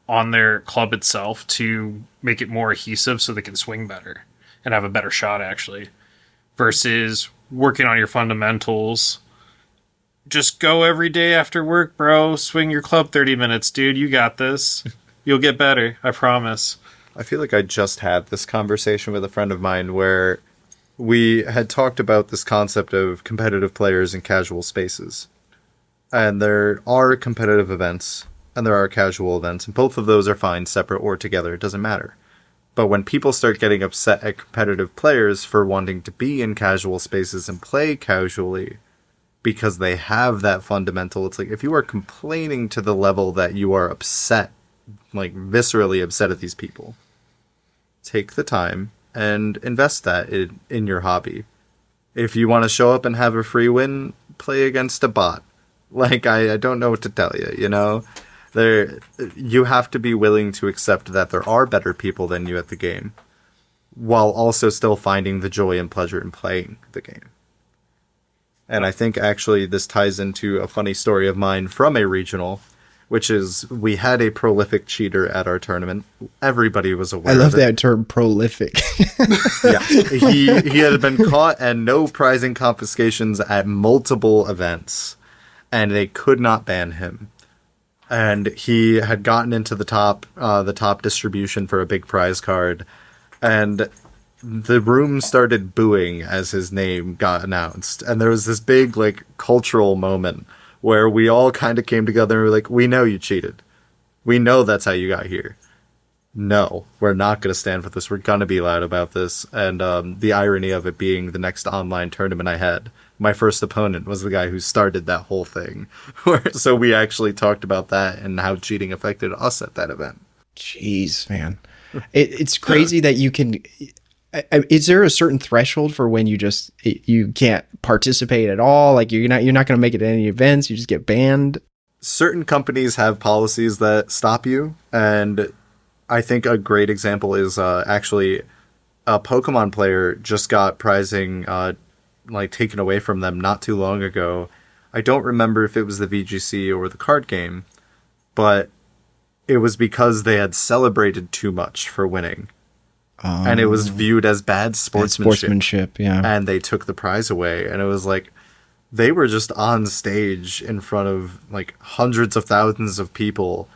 on their club itself to make it more adhesive so they can swing better and have a better shot actually, versus working on your fundamentals just go every day after work, bro. Swing your club 30 minutes, dude. You got this. You'll get better. I promise. I feel like I just had this conversation with a friend of mine where we had talked about this concept of competitive players in casual spaces. And there are competitive events and there are casual events, and both of those are fine, separate or together. It doesn't matter. But when people start getting upset at competitive players for wanting to be in casual spaces and play casually because they have that fundamental, it's like if you are complaining to the level that you are upset, like viscerally upset at these people, take the time and invest that in your hobby. If you want to show up and have a free win, play against a bot. Like, I don't know what to tell you, you know? You have to be willing to accept that there are better people than you at the game, while also still finding the joy and pleasure in playing the game. And I think actually this ties into a funny story of mine from a regional, which is we had a prolific cheater at our tournament. Everybody was aware of it. I love that term, prolific. Yeah, he had been caught and no prizing confiscations at multiple events, and they could not ban him. And he had gotten into the top distribution for a big prize card, and the room started booing as his name got announced. And there was this big, like, cultural moment where we all kind of came together and were like, we know you cheated. We know that's how you got here. No, we're not going to stand for this. We're going to be loud about this. And the irony of it being the next online tournament I had, my first opponent was the guy who started that whole thing. So we actually talked about that and how cheating affected us at that event. Jeez, man. It's crazy that you can... Is there a certain threshold for when you can't participate at all? Like you're not going to make it at any events. You just get banned. Certain companies have policies that stop you, and I think a great example is actually a Pokemon player just got prizing taken away from them not too long ago. I don't remember if it was the VGC or the card game, but it was because they had celebrated too much for winning. And it was viewed as bad sportsmanship. Yeah. And they took the prize away. And it was like, they were just on stage in front of like hundreds of thousands of people.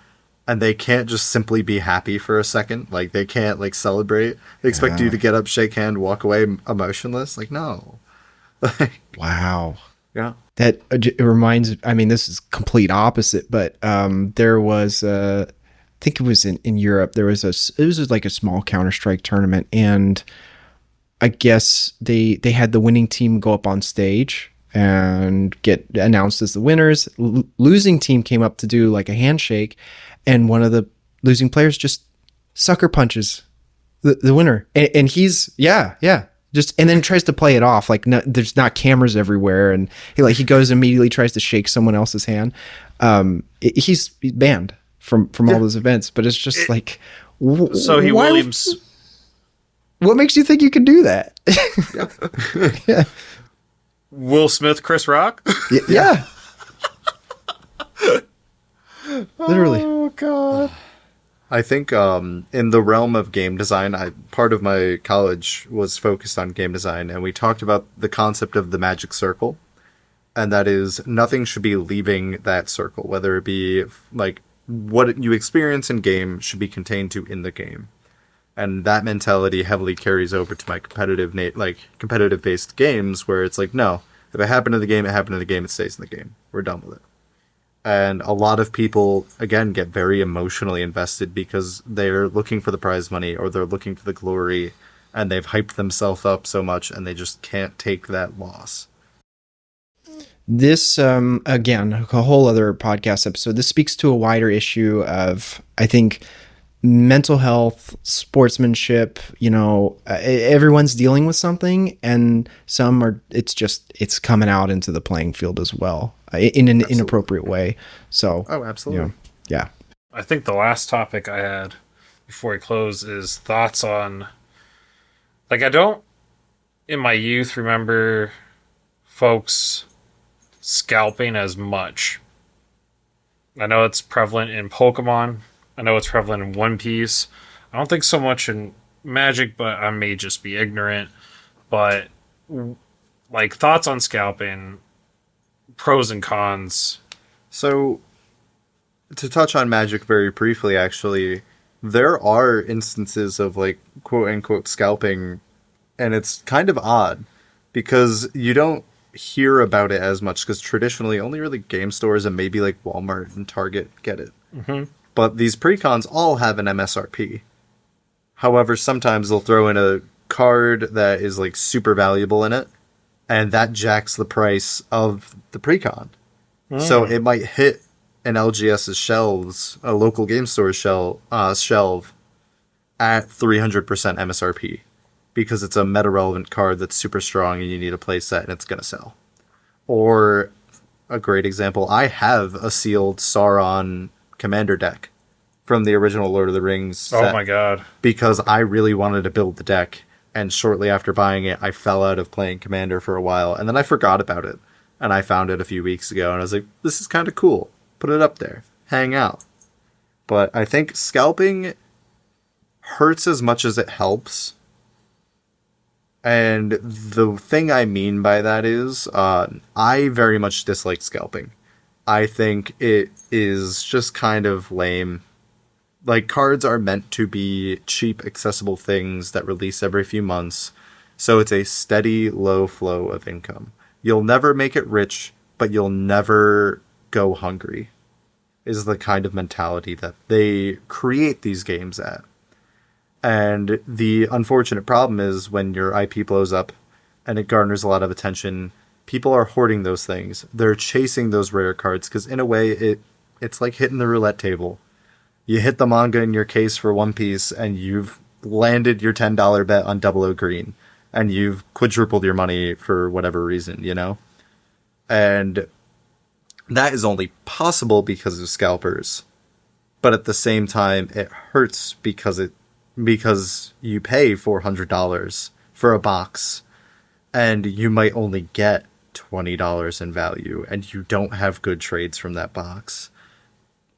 And they can't just simply be happy for a second. Like, they can't like celebrate. They expect you to get up, shake hand, walk away emotionless. Like, no. Wow. Yeah. That it reminds, I mean, this is complete opposite, but there was I think it was in Europe. It was like a small Counter-Strike tournament, and I guess they had the winning team go up on stage and get announced as the winners. Losing team came up to do like a handshake, and one of the losing players just sucker punches the winner, and he's just, and then tries to play it off like no, there's not cameras everywhere, and he goes immediately tries to shake someone else's hand. He's banned from all those events, but it's just like, so he Williams. What makes you think you can do that? Yeah. Will Smith, Chris Rock. Yeah. Literally. Oh God. I think in the realm of game design, part of my college was focused on game design, and we talked about the concept of the magic circle, and that is nothing should be leaving that circle, whether it be like what you experience in game should be contained to in the game. And that mentality heavily carries over to my competitive based games, where it's like, no, if it happened in the game, it happened in the game, it stays in the game. We're done with it. And a lot of people, again, get very emotionally invested because they're looking for the prize money or they're looking for the glory, and they've hyped themselves up so much and they just can't take that loss. This, again, a whole other podcast episode. This speaks to a wider issue of, I think, mental health, sportsmanship. Everyone's dealing with something, and some are, it's coming out into the playing field as well in an inappropriate way. So, absolutely. Yeah. I think the last topic I had before we close is thoughts on, like, I don't, in my youth, remember folks scalping as much. I know it's prevalent in Pokemon. I know it's prevalent in One Piece. I don't think so much in Magic, but I may just be ignorant. But, like, thoughts on scalping. pros and cons. So, to touch on Magic very briefly, actually, there are instances of, like, quote-unquote scalping, and it's kind of odd, because you don't hear about it as much, because traditionally only really game stores and maybe, like, Walmart and Target get it. Mm-hmm. But these precons all have an MSRP. However, sometimes they'll throw in a card that is, like, super valuable in it, and that jacks the price of the precon. So it might hit an LGS's shelves, a local game store's shelf at 300% MSRP because it's a meta-relevant card that's super strong and you need a play set and it's going to sell. Or a great example, I have a sealed Sauron Commander deck from the original Lord of the Rings set. Oh my god. Because I really wanted to build the deck, and shortly after buying it, I fell out of playing Commander for a while, and then I forgot about it. And I found it a few weeks ago, and I was like, this is kind of cool. Put it up there. Hang out. But I think scalping hurts as much as it helps. And the thing I mean by that is, I very much dislike scalping. I think it is just kind of lame. Like, cards are meant to be cheap, accessible things that release every few months, so it's a steady, low flow of income. You'll never make it rich, but you'll never go hungry, is the kind of mentality that they create these games at. And the unfortunate problem is when your IP blows up and it garners a lot of attention, people are hoarding those things. They're chasing those rare cards because, in a way, it's like hitting the roulette table. You hit the manga in your case for One Piece and you've landed your $10 bet on Double O Green. And you've quadrupled your money for whatever reason, you know? And that is only possible because of scalpers. But at the same time, it hurts because you pay $400 for a box and you might only get $20 in value and you don't have good trades from that box.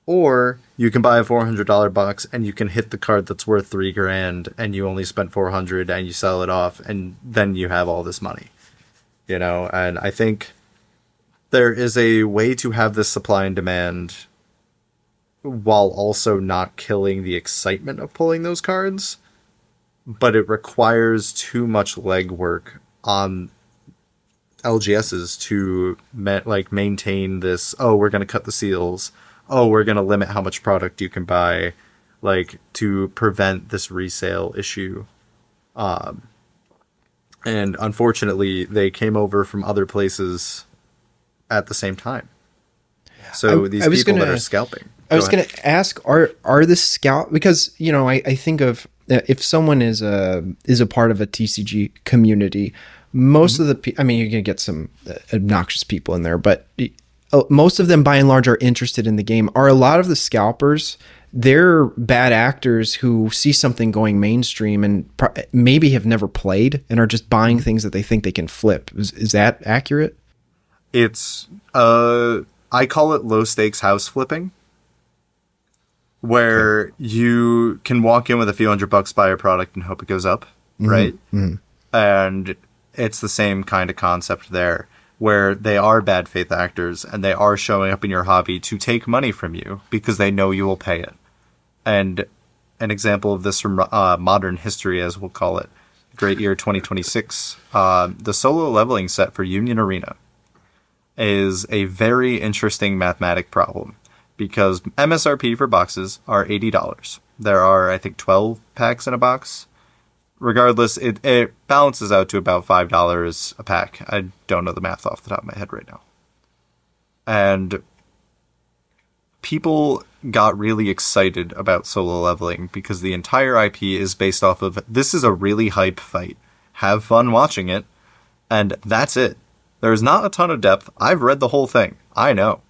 Or you can buy a $400 box and you can hit the card that's worth $3,000 and you only spent $400 and you sell it off and then you have all this money, you know? And I think there is a way to have this supply and demand while also not killing the excitement of pulling those cards, but it requires too much legwork on LGSs to maintain this, oh, we're going to cut the seals, oh, we're going to limit how much product you can buy, like, to prevent this resale issue. And unfortunately, they came over from other places at the same time. So these people that are scalping. I was going to ask, are the scalp, because, you know, I think of if someone is a part of a TCG community, most of the I mean, you're going to get some obnoxious people in there, but most of them, by and large, are interested in the game. Are a lot of the scalpers, they're bad actors who see something going mainstream and maybe have never played and are just buying things that they think they can flip. Is that accurate? It's, I call it low stakes house flipping, where you can walk in with a few $100, buy a product and hope it goes up, right? Mm-hmm. And it's the same kind of concept there, where they are bad faith actors and they are showing up in your hobby to take money from you because they know you will pay it. And an example of this from modern history, as we'll call it, great year 2026, the solo leveling set for Union Arena is a very interesting mathematic problem because MSRP for boxes are $80. There are, I think, 12 packs in a box. Regardless, it balances out to about $5 a pack. I don't know the math off the top of my head right now. And people got really excited about solo leveling because the entire IP is based off of, this is a really hype fight. Have fun watching it. And that's it. There's not a ton of depth. I've read the whole thing. I know.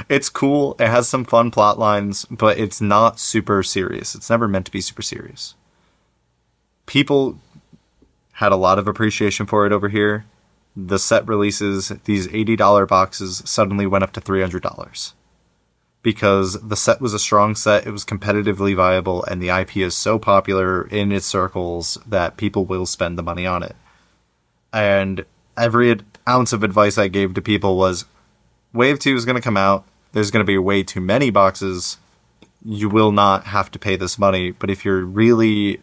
It's cool. It has some fun plot lines, but it's not super serious. It's never meant to be super serious. People had a lot of appreciation for it over here. The set releases, these $80 boxes suddenly went up to $300 because the set was a strong set, it was competitively viable, and the IP is so popular in its circles that people will spend the money on it. And ounce of advice I gave to people was, Wave 2 is going to come out. There's going to be way too many boxes. You will not have to pay this money. But if you're really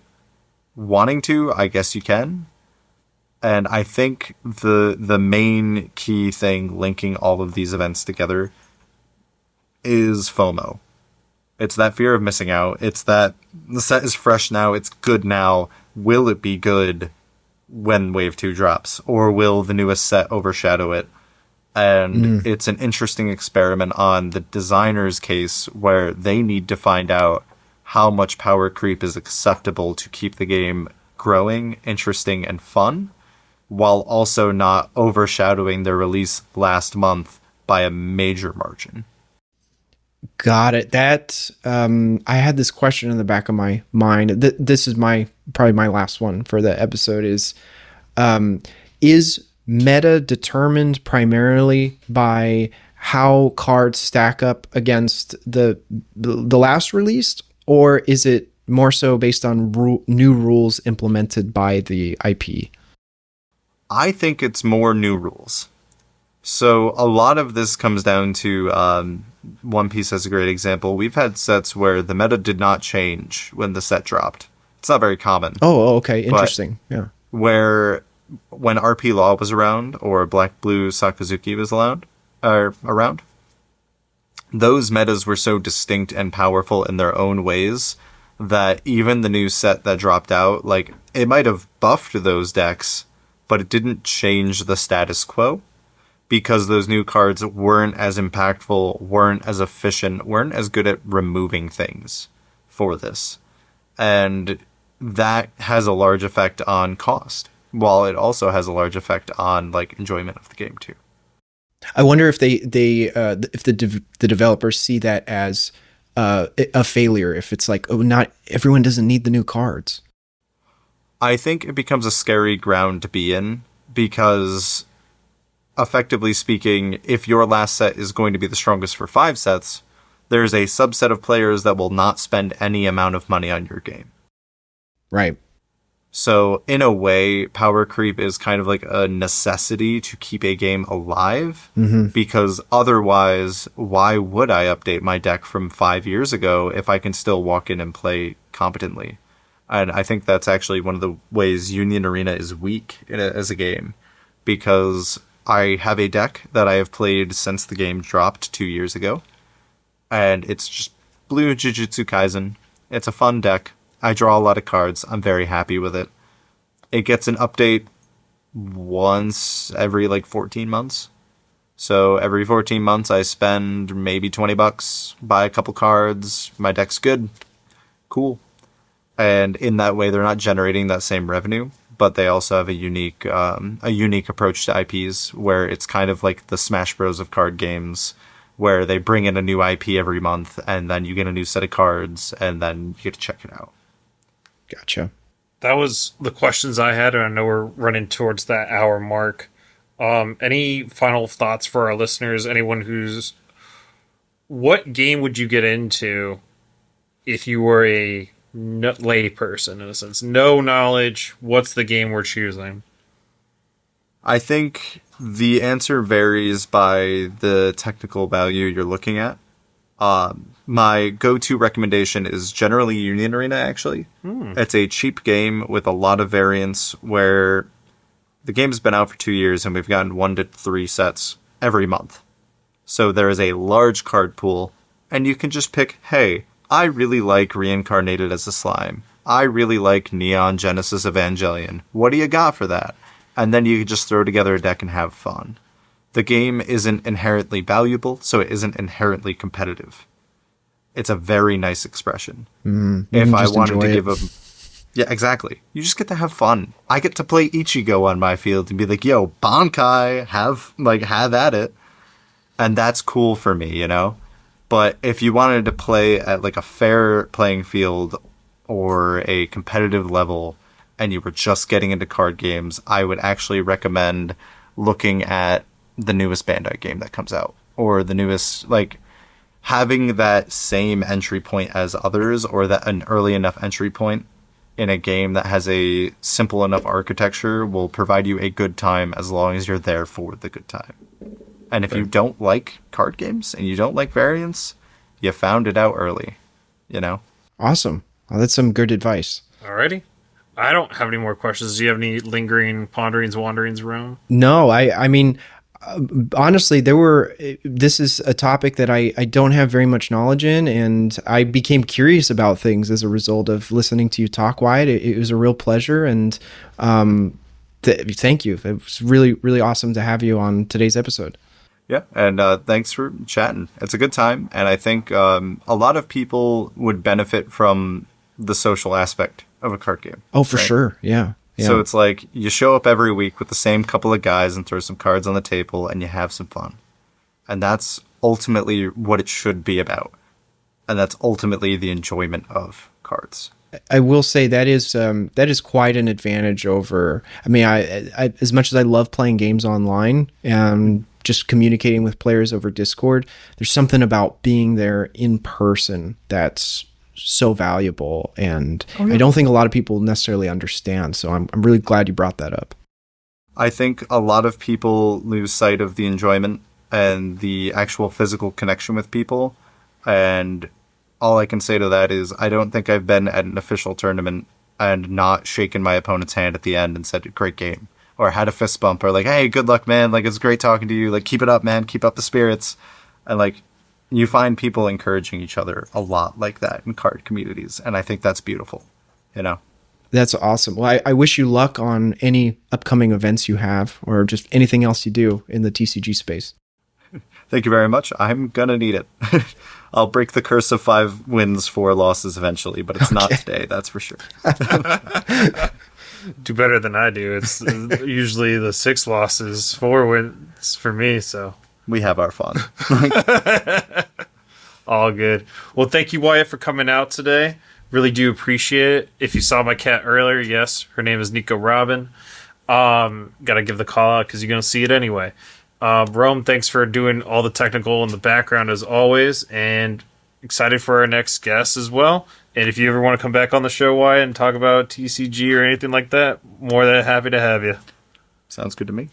wanting to, I guess you can. And I think the main key thing linking all of these events together is FOMO. It's that fear of missing out. It's that the set is fresh now. It's good now. Will it be good when Wave 2 drops? Or will the newest set overshadow it? And it's an interesting experiment on the designer's case where they need to find out how much power creep is acceptable to keep the game growing, interesting, and fun, while also not overshadowing their release last month by a major margin. Got it. That I had this question in the back of my mind. This is probably my last one for the episode. Is meta determined primarily by how cards stack up against the last released, or is it more so based on new rules implemented by the IP? I think it's more new rules. So a lot of this comes down to One Piece as a great example. We've had sets where the meta did not change when the set dropped. It's not very common. Oh, okay. Interesting. Yeah. Where when RP Law was around or Black Blue Sakazuki was around, those metas were so distinct and powerful in their own ways that even the new set that dropped out, like, it might have buffed those decks, but it didn't change the status quo because those new cards weren't as impactful, weren't as efficient, weren't as good at removing things for this. And that has a large effect on cost, while it also has a large effect on like enjoyment of the game too. I wonder if if the developers see that as a failure, if it's like, oh, not everyone doesn't need the new cards. I think it becomes a scary ground to be in because, effectively speaking, if your last set is going to be the strongest for 5 sets, there's a subset of players that will not spend any amount of money on your game. Right. So, in a way, power creep is kind of like a necessity to keep a game alive, because otherwise, why would I update my deck from 5 years ago if I can still walk in and play competently? And I think that's actually one of the ways Union Arena is weak as a game, because I have a deck that I have played since the game dropped 2 years ago, and it's just Blue Jujutsu Kaisen. It's a fun deck. I draw a lot of cards. I'm very happy with it. It gets an update once every like 14 months. So every 14 months I spend maybe $20, buy a couple cards, my deck's good. Cool. And in that way, they're not generating that same revenue, but they also have a unique approach to IPs where it's kind of like the Smash Bros. Of card games, where they bring in a new IP every month, and then you get a new set of cards, and then you get to check it out. Gotcha. That was the questions I had, and I know we're running towards that hour mark. Any final thoughts for our listeners? What game would you get into if you were a lay person, in a sense? No knowledge. What's the game we're choosing? I think the answer varies by the technical value you're looking at. My go-to recommendation is generally Union Arena, actually. It's a cheap game with a lot of variance where the game's been out for 2 years and we've gotten 1 to 3 sets every month. So there is a large card pool, and you can just pick, hey, I really like Reincarnated as a Slime. I really like Neon Genesis Evangelion. What do you got for that? And then you can just throw together a deck and have fun. The game isn't inherently valuable, so it isn't inherently competitive. It's a very nice expression. If I wanted to give them... Yeah, exactly. You just get to have fun. I get to play Ichigo on my field and be like, yo, Bankai, have at it. And that's cool for me, you know? But if you wanted to play at like a fair playing field or a competitive level and you were just getting into card games, I would actually recommend looking at the newest Bandai game that comes out, or the newest, like, having that same entry point as others, or that an early enough entry point in a game that has a simple enough architecture will provide you a good time as long as you're there for the good time. And if you don't like card games and you don't like variants, you found it out early, you know? Awesome. Well, that's some good advice. Alrighty. I don't have any more questions. Do you have any lingering ponderings, wanderings, Rome? No, I mean, honestly, this is a topic that I don't have very much knowledge in, and I became curious about things as a result of listening to you talk, Wyatt. It was a real pleasure, and thank you. It was really, really awesome to have you on today's episode. Yeah, and thanks for chatting. It's a good time, and I think a lot of people would benefit from the social aspect of a card game. Oh, for sure. Yeah. So it's like you show up every week with the same couple of guys and throw some cards on the table and you have some fun. And that's ultimately what it should be about. And that's ultimately the enjoyment of cards. I will say that is quite an advantage over, I mean, I as much as I love playing games online and just communicating with players over Discord, there's something about being there in person that's so valuable, and I don't think a lot of people necessarily understand, so I'm really glad you brought that up. I think a lot of people lose sight of the enjoyment and the actual physical connection with people, and all I can say to that is I don't think I've been at an official tournament and not shaken my opponent's hand at the end and said, great game, or had a fist bump, or like, hey, good luck, man, like, it's great talking to you, like, keep it up, man, keep up the spirits. And like, you find people encouraging each other a lot like that in card communities, and I think that's beautiful, you know? That's awesome. Well, I wish you luck on any upcoming events you have, or just anything else you do in the TCG space. Thank you very much. I'm gonna need it. I'll break the curse of 5 wins, 4 losses eventually, but it's not today, that's for sure. Do better than I do. It's usually the 6 losses, 4 wins for me, so... We have our fun. All good. Well, thank you, Wyatt, for coming out today. Really do appreciate it. If you saw my cat earlier, yes, her name is Nico Robin. Gotta give the call out because you're going to see it anyway. Rome, thanks for doing all the technical in the background as always, and excited for our next guest as well. And if you ever want to come back on the show, Wyatt, and talk about TCG or anything like that, more than happy to have you. Sounds good to me.